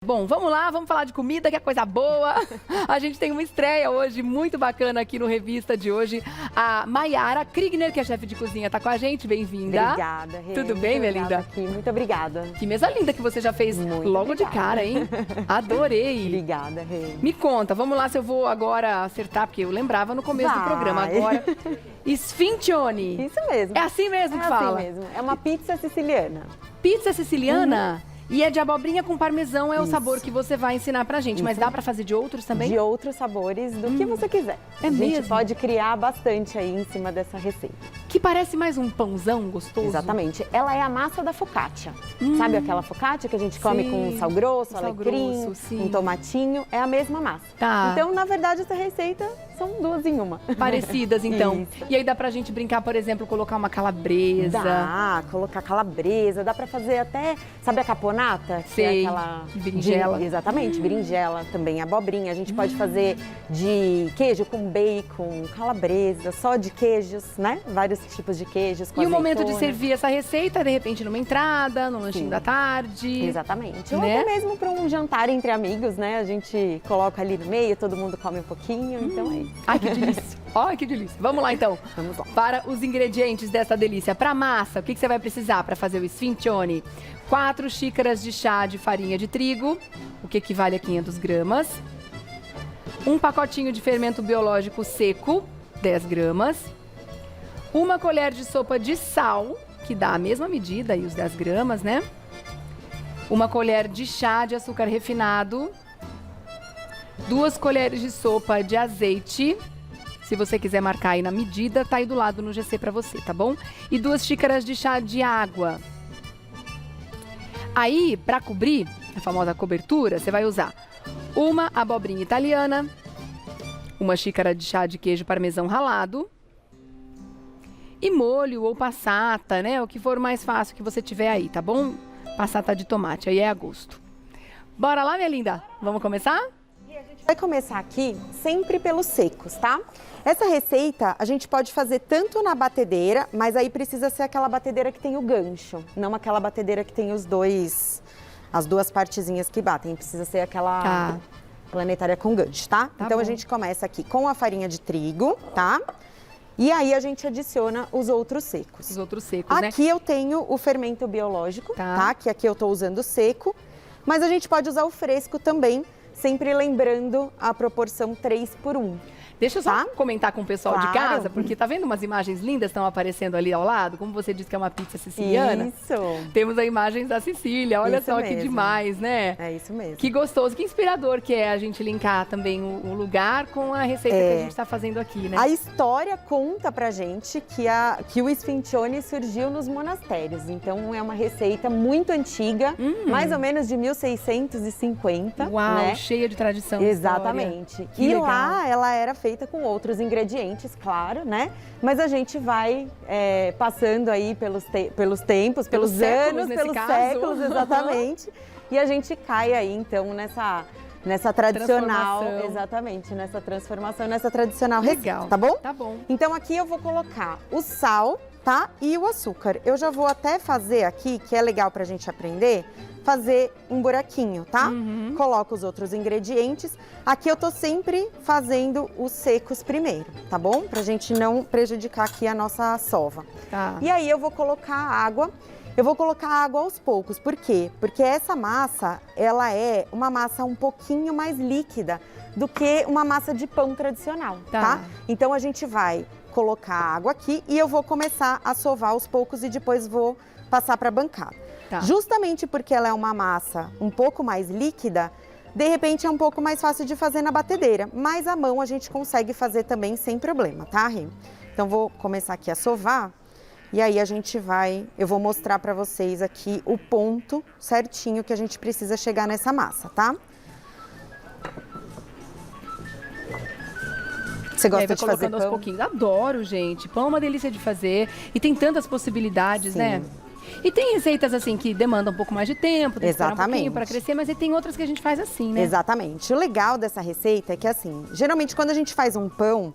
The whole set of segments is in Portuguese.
Bom, vamos lá, vamos falar de comida, que é coisa boa. A gente tem uma estreia hoje muito bacana aqui no Revista de hoje. A Mayara Krigner, que é chefe de cozinha, tá com a gente. Bem-vinda. Obrigada, Rê. Tudo bem, minha linda? Aqui. Muito obrigada. Que mesa linda que você já fez logo de cara, hein? Adorei. Obrigada, Rê. Me conta, vamos lá se eu vou agora acertar, porque eu lembrava no começo do programa. Agora, Sfincione. Isso mesmo. É assim mesmo que fala? É assim mesmo. É uma pizza siciliana. Pizza siciliana? E é de abobrinha com parmesão, é o sabor que você vai ensinar pra gente. Mas dá pra fazer de outros também? De outros sabores, do que você quiser. É a gente mesmo? pode criar bastante aí em cima dessa receita. Que parece mais um pãozão gostoso. Exatamente. Ela é a massa da focaccia. Sabe aquela focaccia que a gente come Sim. com sal grosso, Sal alecrim, grosso, sim. um tomatinho? É a mesma massa. Tá. Então, na verdade, essa receita são duas em uma. Parecidas, então. Isso. E aí dá pra gente brincar, por exemplo, colocar uma calabresa. Dá, colocar calabresa, dá pra fazer até, sabe a caponata? Que Sei, é aquela berinjela. Exatamente, berinjela também, abobrinha. A gente pode fazer de queijo com bacon, calabresa, só de queijos, né? Vários tipos de queijos com E o momento de azeitona. servir essa receita, de repente, numa entrada, num lanchinho Sim. da tarde. Exatamente. Ou Né? até mesmo para um jantar entre amigos, né? A gente coloca ali no meio, todo mundo come um pouquinho, então é isso. Ai, que delícia. Ai, que delícia. Vamos lá, então. Vamos lá. Para os ingredientes dessa delícia. Para massa, o que você vai precisar para fazer o Sfincione? 4 xícaras de chá de farinha de trigo, o que equivale a 500 gramas. Um pacotinho de fermento biológico seco, 10 gramas. Uma colher de sopa de sal, que dá a mesma medida, aí os 10 gramas, né? Uma colher de chá de açúcar refinado. 2 colheres de sopa de azeite. Se você quiser marcar aí na medida, tá aí do lado no GC pra você, tá bom? E 2 xícaras de chá de água. Aí, pra cobrir a famosa cobertura, você vai usar uma abobrinha italiana, uma xícara de chá de queijo parmesão ralado e molho ou passata, né? O que for mais fácil que você tiver aí, tá bom? Passata de tomate, aí é a gosto. Bora lá, minha linda? Vamos começar? Vai começar aqui sempre pelos secos, tá? Essa receita a gente pode fazer tanto na batedeira, mas aí precisa ser aquela batedeira que tem o gancho, não aquela batedeira que tem as duas partezinhas que batem. Precisa ser aquela planetária com gancho, tá? Então bom. a gente começa aqui com a farinha de trigo, tá? E aí a gente adiciona os outros secos. Os outros secos, né? Aqui eu tenho o fermento biológico, tá? Que aqui eu tô usando seco, mas a gente pode usar o fresco também, sempre lembrando a proporção 3:1. Deixa eu só comentar com o pessoal de Claro. casa, porque tá vendo umas imagens lindas que estão aparecendo ali ao lado? Como você disse que é uma pizza siciliana. Isso. Temos as imagens da Sicília. Olha Isso só que mesmo. demais, né? É isso mesmo. Que gostoso, que inspirador que é a gente linkar também o lugar com a receita que a gente está fazendo aqui, né? A história conta pra gente que o Sfincione surgiu nos monastérios. Então é uma receita muito antiga, mais ou menos de 1650. Uau, né? cheia de tradição. Exatamente. Que E legal. lá ela era feita com outros ingredientes, claro, né? Mas a gente vai passando aí pelos tempos, pelos séculos, anos, nesse pelos caso. séculos, exatamente. E a gente cai aí, então, nessa tradicional, Transformação. exatamente, nessa transformação, nessa tradicional Legal. receita, tá bom? Tá bom. Então aqui eu vou colocar o sal, tá? E o açúcar. Eu já vou até fazer aqui, que é legal pra gente aprender, fazer um buraquinho, tá? Coloco os outros ingredientes. Aqui eu tô sempre fazendo os secos primeiro, tá bom? Pra gente não prejudicar aqui a nossa sova. Tá. E aí eu vou colocar água. Eu vou colocar água aos poucos. Por quê? Porque essa massa, ela é uma massa um pouquinho mais líquida do que uma massa de pão tradicional, tá? Então a gente vai colocar água aqui e eu vou começar a sovar aos poucos e depois vou passar para a bancada. Tá. Justamente porque ela é uma massa um pouco mais líquida, de repente é um pouco mais fácil de fazer na batedeira, mas a mão a gente consegue fazer também sem problema, tá, Rê? Então vou começar aqui a sovar e aí eu vou mostrar para vocês aqui o ponto certinho que a gente precisa chegar nessa massa, tá? Você E aí gosta vai de fazer colocando aos pão? pouquinhos. Adoro, gente. Pão é uma delícia de fazer. E tem tantas possibilidades, Sim. né? E tem receitas assim que demandam um pouco mais de tempo, tem que esperar um pouquinho Exatamente. para crescer, mas tem outras que a gente faz assim, né? Exatamente. O legal dessa receita é que, assim, geralmente quando a gente faz um pão,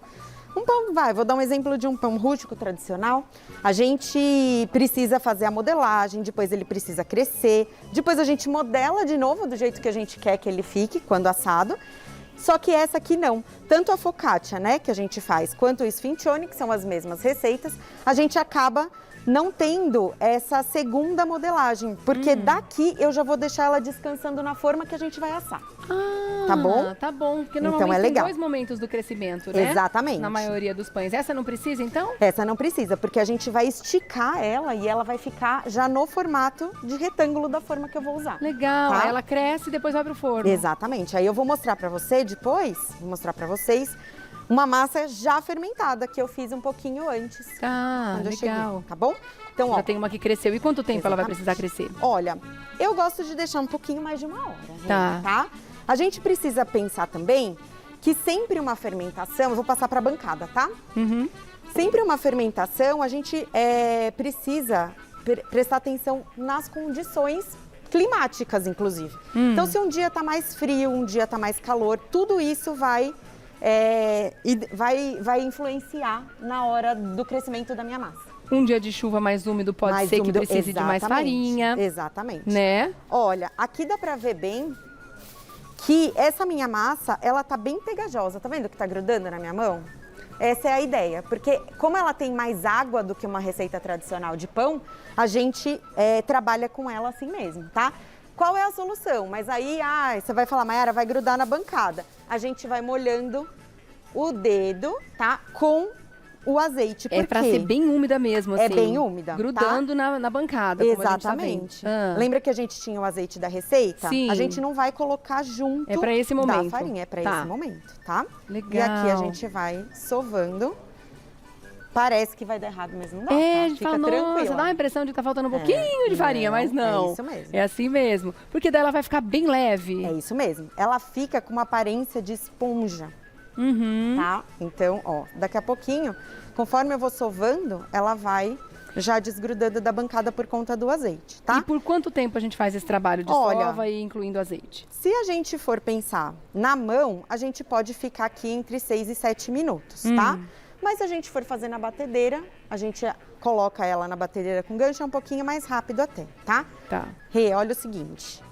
Um pão, vou dar um exemplo de um pão rústico tradicional. A gente precisa fazer a modelagem, depois ele precisa crescer, depois a gente modela de novo do jeito que a gente quer que ele fique quando assado. Só que essa aqui não. Tanto a focaccia, né, que a gente faz, quanto o sfincione, que são as mesmas receitas, a gente acaba não tendo essa segunda modelagem, porque daqui eu já vou deixar ela descansando na forma que a gente vai assar. Tá bom? Tá bom, porque Então normalmente é tem legal. 2 momentos do crescimento, né? Exatamente. Na maioria dos pães. Essa não precisa, então? Essa não precisa, porque a gente vai esticar ela e ela vai ficar já no formato de retângulo da forma que eu vou usar. Legal, Tá? aí ela cresce e depois vai pro forno. Exatamente. Aí eu vou mostrar pra você depois, vou mostrar pra vocês uma massa já fermentada que eu fiz um pouquinho antes. Tá, Quando eu legal. cheguei, tá bom? Então, ó, Já tem uma que cresceu. E quanto tempo ela vai precisar crescer? olha, eu gosto de deixar um pouquinho mais de 1 hora, Tá. tá? A gente precisa pensar também que sempre uma fermentação, eu vou passar pra bancada, tá? Uhum. Sempre uma fermentação, a gente precisa prestar atenção nas condições climáticas, inclusive. Então, se um dia tá mais frio, um dia tá mais calor, tudo isso vai influenciar na hora do crescimento da minha massa. Um dia de chuva mais úmido pode Mais ser úmido, que precise de mais exatamente, farinha, Exatamente. né? Olha, aqui dá pra ver bem que essa minha massa, ela tá bem pegajosa. Tá vendo que tá grudando na minha mão? Essa é a ideia, porque como ela tem mais água do que uma receita tradicional de pão, a gente trabalha com ela assim mesmo, tá? Qual é a solução? Mas aí, você vai falar, Mayara, vai grudar na bancada. A gente vai molhando o dedo, tá? Com o azeite. Por Pra quê? ser bem úmida mesmo, assim. É bem úmida, tá? Grudando na bancada, como a gente tá Exatamente. vendo. Ah. Lembra que a gente tinha o azeite da receita? Sim. A gente não vai colocar junto É pra esse da momento. farinha, é pra Tá. esse momento, tá? Legal. E aqui a gente vai sovando. Parece que vai dar errado, mas não dá, A tá? gente Fica fala, nossa, tranquila. dá uma impressão de que tá faltando um pouquinho de farinha, mas não. É isso mesmo. É assim mesmo. Porque daí ela vai ficar bem leve. É isso mesmo. Ela fica com uma aparência de esponja, Uhum. tá? Então, ó, daqui a pouquinho, conforme eu vou sovando, ela vai já desgrudando da bancada por conta do azeite, tá? E por quanto tempo a gente faz esse trabalho de Olha, sova e incluindo azeite? Se a gente for pensar na mão, a gente pode ficar aqui entre 6 e 7 minutos, tá? Mas se a gente for fazer na batedeira, a gente coloca ela na batedeira com gancho, é um pouquinho mais rápido até, tá? Tá. Rê, olha o seguinte,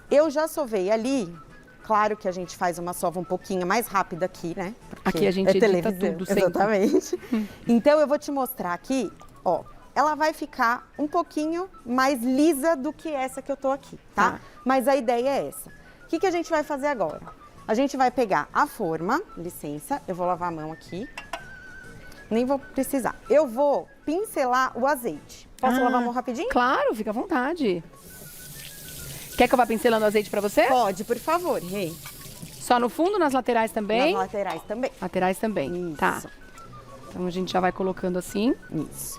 eu já sovei ali, claro que a gente faz uma sova um pouquinho mais rápida aqui, né? Porque Aqui a gente edita tudo sempre. Exatamente. Então eu vou te mostrar aqui, ó, ela vai ficar um pouquinho mais lisa do que essa que eu tô aqui, tá? Tá. Mas a ideia é essa. O que a gente vai fazer agora? A gente vai pegar a forma, licença, eu vou lavar a mão aqui. Nem vou precisar. Eu vou pincelar o azeite. Posso lavar a mão rapidinho? Claro, fica à vontade. Quer que eu vá pincelando o azeite pra você? Pode, por favor, Rei. Só no fundo, nas laterais também? Nas laterais também. Laterais também, Isso. tá. Então a gente já vai colocando assim. Isso.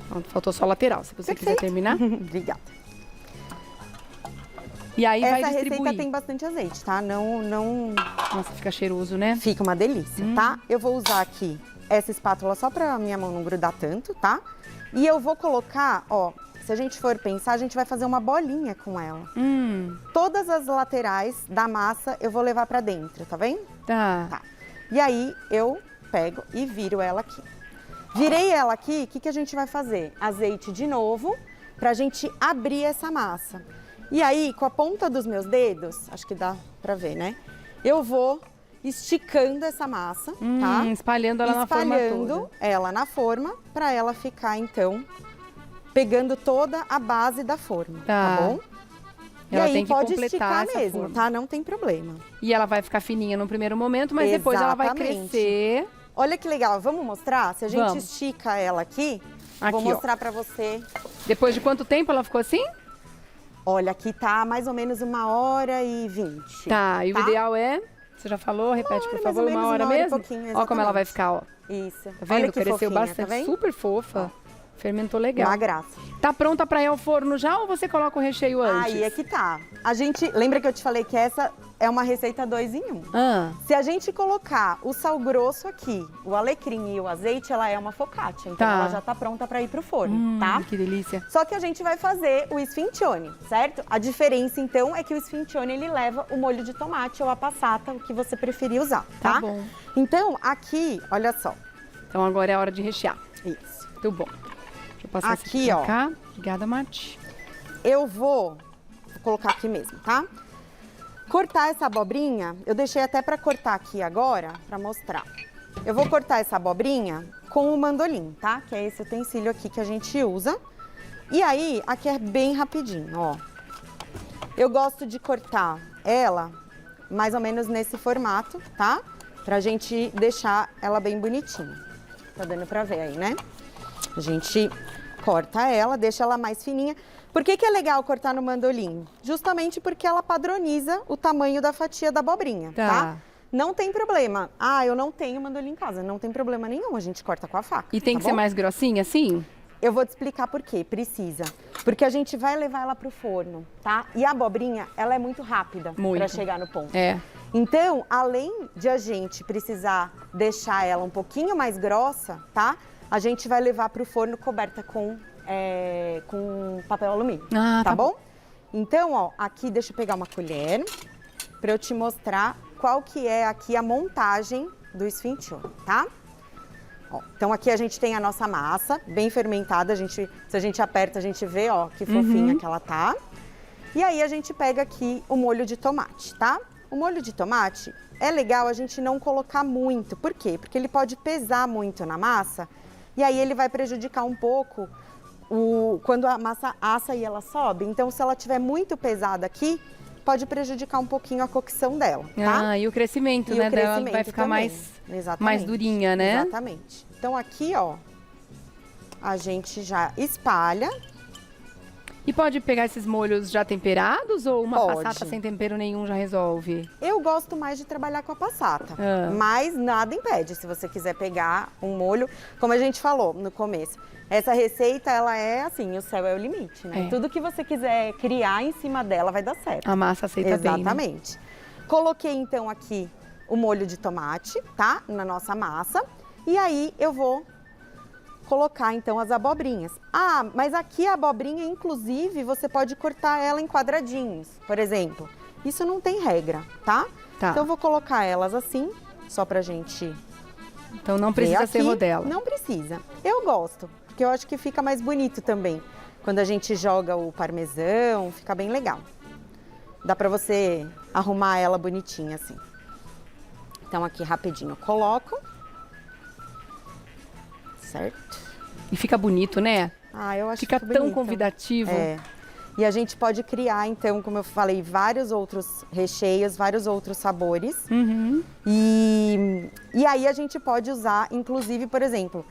Pronto, faltou só a lateral, se você quiser Perfeito. terminar. Obrigada. E aí vai Essa distribuir. receita tem bastante azeite, tá? Não Nossa, fica cheiroso, né? fica uma delícia, tá? Eu vou usar aqui essa espátula só pra minha mão não grudar tanto, tá? E eu vou colocar, ó, se a gente for pensar, a gente vai fazer uma bolinha com ela. Todas as laterais da massa eu vou levar pra dentro, tá vendo? Tá. Tá. E aí eu pego e viro ela aqui. Virei ela aqui, o que a gente vai fazer? Azeite de novo, pra gente abrir essa massa. E aí, com a ponta dos meus dedos, acho que dá pra ver, né? Eu vou esticando essa massa, tá? Espalhando ela na forma Espalhando toda. ela na forma, pra ela ficar, então, pegando toda a base da forma, tá bom? Ela e aí tem que pode completar esticar essa mesmo, forma. tá? Não tem problema. E ela vai ficar fininha no primeiro momento, mas depois ela vai Exatamente. crescer. Olha que legal, vamos mostrar? Se a gente Vamos. estica ela aqui, Aqui, vou ó. mostrar pra você. Depois de quanto tempo ela ficou assim? Olha, aqui tá mais ou menos 1h20. Tá, e o ideal é... Você já falou? Repete, por mais favor, ou menos 1 hora uma hora e mesmo? pouquinho, Ó como ela vai exatamente. ficar, ó. Isso. Tá vendo? Olha que Cresceu fofinha, bastante, tá vendo? super fofa. Fermentou legal. Uma graça. Tá pronta pra ir ao forno já ou você coloca o recheio antes? Aí é que tá. A gente, lembra que eu te falei que essa é uma receita 2 em 1. Ah, Se a gente colocar o sal grosso aqui, o alecrim e o azeite, ela é uma focaccia. Então Tá. ela já tá pronta pra ir pro forno, tá? que delícia. Só que a gente vai fazer o sfincione, certo? A diferença, então, é que o sfincione, ele leva o molho de tomate ou a passata, o que você preferir usar, tá? Tá bom. Então, aqui, olha só. Então agora é a hora de rechear. Isso. Muito bom. Deixa eu passar Aqui, isso ó. pra cá. Obrigada, Mati. Eu vou colocar aqui mesmo, tá? Cortar essa abobrinha, eu deixei até pra cortar aqui agora, pra mostrar. Eu vou cortar essa abobrinha com o mandolim, tá? Que é esse utensílio aqui que a gente usa. E aí, aqui é bem rapidinho, ó. Eu gosto de cortar ela mais ou menos nesse formato, tá? Pra gente deixar ela bem bonitinha. Tá dando pra ver aí, né? A gente corta ela, deixa ela mais fininha. Por que é legal cortar no mandolim? Justamente porque ela padroniza o tamanho da fatia da abobrinha, tá? Não tem problema. Ah, eu não tenho mandolim em casa. Não tem problema nenhum, a gente corta com a faca. E tem tá que ser bom? mais grossinha assim? Eu vou te explicar por quê. Precisa. Porque a gente vai levar ela pro forno, tá? E a abobrinha, ela é muito rápida Muito. pra chegar no ponto. É. Então, além de a gente precisar deixar ela um pouquinho mais grossa, tá? A gente vai levar pro forno coberta com papel alumínio, Ah, tá tá bom? Então, ó, aqui deixa eu pegar uma colher pra eu te mostrar qual que é aqui a montagem do sfincione, tá? Ó, então aqui a gente tem a nossa massa bem fermentada, se a gente aperta a gente vê, ó, que fofinha que ela tá. E aí a gente pega aqui o molho de tomate, tá? O molho de tomate é legal a gente não colocar muito, por quê? Porque ele pode pesar muito na massa e aí ele vai prejudicar um pouco quando a massa assa e ela sobe. Então se ela tiver muito pesada aqui, pode prejudicar um pouquinho a cocção dela, tá? Ah, e o crescimento, E né, o dela crescimento vai ficar também. mais Exatamente. durinha, né? Exatamente. Então aqui, ó, a gente já espalha. E pode pegar esses molhos já temperados ou uma Pode. passata sem tempero nenhum já resolve? Eu gosto mais de trabalhar com a passata, Ah. mas nada impede se você quiser pegar um molho, como a gente falou no começo. Essa receita, ela é assim, o céu é o limite, né? É. Tudo que você quiser criar em cima dela vai dar certo. A massa aceita bem, né? Exatamente. Coloquei então aqui o molho de tomate, tá? Na nossa massa. E aí eu vou colocar então as abobrinhas. Ah, mas aqui a abobrinha, inclusive, você pode cortar ela em quadradinhos, por exemplo. Isso não tem regra, tá? Tá. Então eu vou colocar elas assim, só pra gente Então não ver precisa aqui. ser rodela. Não precisa. Eu gosto, porque eu acho que fica mais bonito também. Quando a gente joga o parmesão, fica bem legal. Dá pra você arrumar ela bonitinha assim. Então aqui rapidinho eu coloco. Certo? E fica bonito, né? Ah, eu acho Fica que tão bonito. convidativo. É. E a gente pode criar, então, como eu falei, vários outros recheios, vários outros sabores. Uhum. E aí a gente pode usar, inclusive, por exemplo,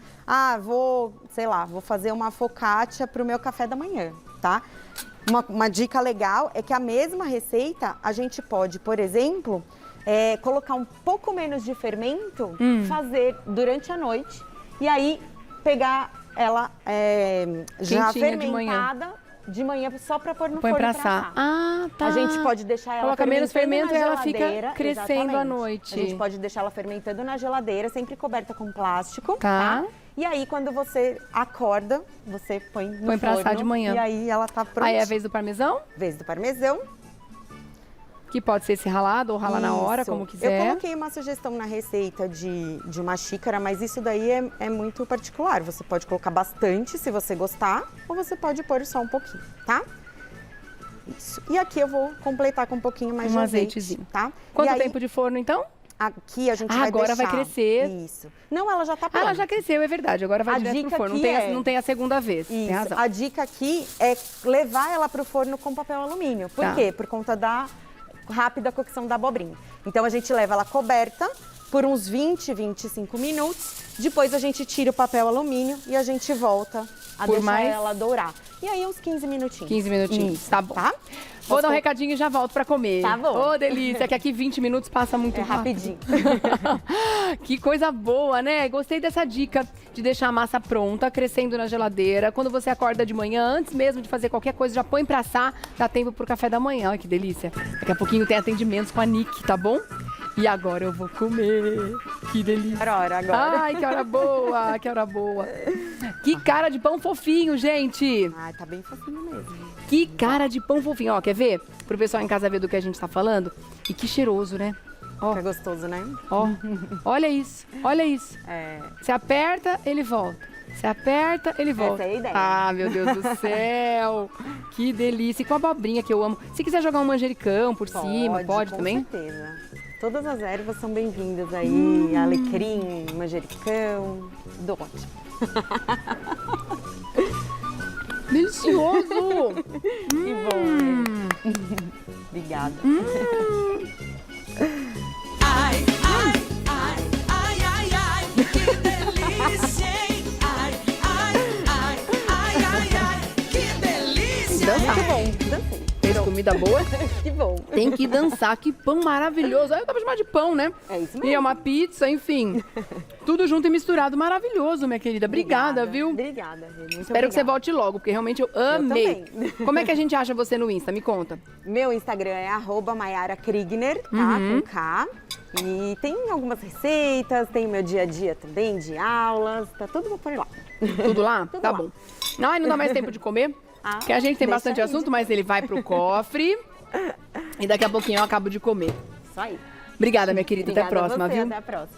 vou fazer uma focaccia para o meu café da manhã, tá? Uma dica legal é que a mesma receita a gente pode, por exemplo, colocar um pouco menos de fermento, fazer durante a noite e aí pegar ela já Quentinha de manhã. fermentada de manhã só para pôr no Põe forno pra pra assar. assar. Ah, tá. A gente pode deixar ela Coloca menos fermentando fermento na e ela fica geladeira, crescendo à exatamente. noite. A gente pode deixar ela fermentando na geladeira, sempre coberta com plástico, Tá. tá? E aí, quando você acorda, você põe no Põe pra forno. assar de manhã. E aí ela tá pronta. Aí é a vez do parmesão, Vez do parmesão. que pode ser esse ralado ou ralar na hora, Isso. como Eu quiser. coloquei uma sugestão na receita de uma xícara, mas isso daí é muito particular. Você pode colocar bastante, se você gostar, ou você pode pôr só um pouquinho, tá? Isso. E aqui eu vou completar com um pouquinho mais de azeite, azeitezinho. tá? Quanto E aí, tempo de forno, então? Aqui a gente vai Agora vai deixar... crescer. Isso. Não, ela já tá Ah, pronta. ela já cresceu, é verdade. Agora vai A direto pro dica forno. aqui Não tem a segunda vez. Tem Isso. razão. A dica aqui é levar ela pro forno com papel alumínio. Por Tá. quê? Por conta da rápida cocção da abobrinha. Então a gente leva ela coberta por uns 20, 25 minutos. Depois a gente tira o papel alumínio e a gente volta a Por deixar mais- ela dourar. E aí uns 15 minutinhos. 15 minutinhos, Isso, tá bom. Tá? Vou dar um Posso- recadinho e já volto pra comer. Tá bom. Ô, delícia, que aqui 20 minutos passa muito É rápido. rapidinho. Que coisa boa, né? Gostei dessa dica de deixar a massa pronta, crescendo na geladeira. Quando você acorda de manhã, antes mesmo de fazer qualquer coisa, já põe pra assar, dá tempo pro café da manhã. Olha que delícia. Daqui a pouquinho tem atendimentos com a Nick, tá bom? E agora eu vou comer. Que delícia. Hora agora. Ai, que hora boa, que hora boa. Que cara de pão fofinho, gente. Ai, tá bem fofinho mesmo. Que cara de pão fofinho. Ó, quer ver? Pro pessoal em casa ver do que a gente tá falando. E que cheiroso, né? Ó, Fica gostoso, né? ó. Olha isso, olha isso. É. Você aperta, ele volta. Você aperta, ele volta. Essa é a ideia. Ah, meu Deus do céu. Que delícia. E com a abobrinha que eu amo. Se quiser jogar um manjericão por cima, pode com também? certeza. Todas as ervas são bem-vindas aí. Alecrim, manjericão, doce. Delicioso. Que bom, né? Obrigada. Ai, ai, ai, ai, ai, ai, que delícia, hein? Ai, ai, ai, ai, ai, ai, que delícia, hein? Muito bom, dancei. Fez comida boa? Que bom. Tem que dançar. Que pão maravilhoso. Aí eu tava chamando de pão, né? É isso E é mesmo. uma pizza, enfim. Tudo junto e misturado. Maravilhoso, minha querida. Obrigada, viu? Obrigada, Rê. Muito Espero que você obrigada. volte logo, porque realmente eu amei. também. Como é que a gente acha você no Insta? Me conta. Meu Instagram é @MaiaraKrigner, tá? Com K. E tem algumas receitas, tem o meu dia a dia também, de aulas, tá tudo por lá. Tudo lá? Tudo Tá lá. bom. Ai, não dá mais tempo de comer. Ah, Porque a gente tem deixa bastante aí, assunto, mas ele vai pro cofre. E daqui a pouquinho eu acabo de comer. Isso aí. Obrigada, minha querida. Até a Obrigada próxima, você, viu? Até a próxima.